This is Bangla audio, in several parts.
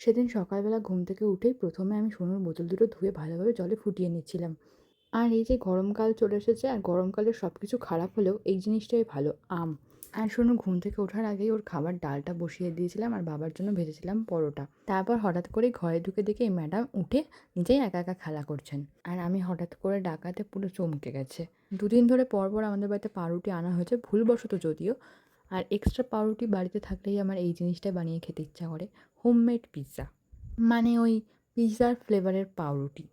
সেদিন সকালবেলা ঘুম থেকে উঠেই প্রথমে আমি সোনুর বোতল দুটো ধুয়ে ভালোভাবে জলে ফুটিয়ে নিচ্ছিলাম। আর এই যে গরমকাল চলে এসেছে, আর গরমকালে সব কিছু খারাপ হলেও এই জিনিসটাই ভালো, আম। আর সোনু ঘুম থেকে ওঠার আগেই ওর খাবার ডালটা বসিয়ে দিয়েছিলাম আর বাবার জন্য ভেজেছিলাম পরোটা। তারপর হঠাৎ করে ঘরে ঢুকে দেখি এই ম্যাডাম উঠে নিজেই একা একা খেলা করছেন। আর আমি হঠাৎ করে ডাকাতে পুরো চমকে গেছে। দুদিন ধরে পরপর আমাদের বাড়িতে পাউরুটি আনা হয়েছে, ভুলবশত যদিও। আর এক্সট্রা পাউরুটি বাড়িতে থাকলেই আমার এই জিনিসটা বানিয়ে খেতে ইচ্ছা করে, হোমমেড পিৎজা। মানে ওই পিৎজার ফ্লেভারের পাউরুটি।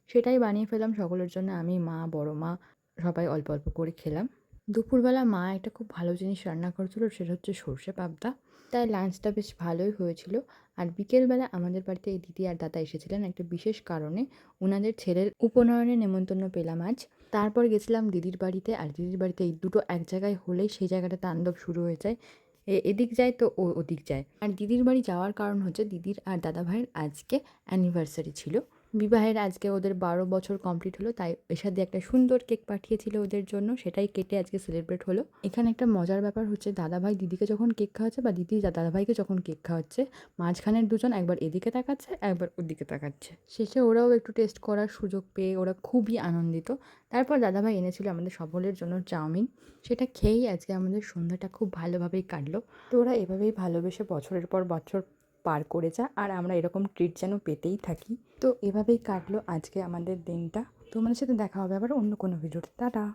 সেটাই বানিয়ে ফেললাম সকলের জন্য। আমি, মা, বড় মা সবাই অল্প অল্প করে খেলাম। দুপুরবেলা মা একটা খুব ভালো জিনিস রান্না করেছিল, সেটা হচ্ছে সর্ষে পাবদা। তাই লাঞ্চটা বেশ ভালোই হয়েছিল। আর বিকেলবেলা আমাদের বাড়িতে এই দিদি আর দাদা এসেছিলেন একটা বিশেষ কারণে। ওনাদের ছেলের উপনয়নে নেমন্তন্ন পেলাম আজ। তারপর গেছিলাম দিদির বাড়িতে, আর দিদির বাড়িতে এই দুটো এক জায়গায় হলেই সেই জায়গাটা তাণ্ডব শুরু হয়ে যায়। এদিক যায় তো ও ওদিক যায়। আর দিদির বাড়ি যাওয়ার কারণ হচ্ছে দিদির আর দাদা ভাইয়ের আজকে অ্যানিভার্সারি ছিল। বিবাহের আজকে ওদের 12 বছর কমপ্লিট হলো, তাই এর দিয়ে একটা সুন্দর কেক পাঠিয়েছিল ওদের জন্য, সেটাই কেটে আজকে সেলিব্রেট হলো। এখানে একটা মজার ব্যাপার হচ্ছে, দাদাভাই দিদিকে যখন কেক খাওয়াচ্ছে বা দিদি দাদাভাইকে যখন কেক খাওয়াচ্ছে, মাঝখানের দুজন একবার এদিকে তাকাচ্ছে একবার ওদিকে তাকাচ্ছে। শেষে ওরাও একটু টেস্ট করার সুযোগ পেয়ে ওরা খুবই আনন্দিত। তারপর দাদাভাই এনেছিল আমাদের সকলের জন্য চাউমিন। সেটা খেয়েই আজকে আমাদের সন্ধ্যাটা খুব ভালোভাবেই কাটলো। তো ওরা এভাবেই ভালোবেসে বছরের পর বছর পার করে যা, আর আমরা এরকম ট্রিট যেন পেতেই থাকি। তো এভাবেই কাটলো আজকে আমাদের দিনটা। তোমাদের সাথে দেখা হবে আবার অন্য কোনো ভিডিওতে। টাটা।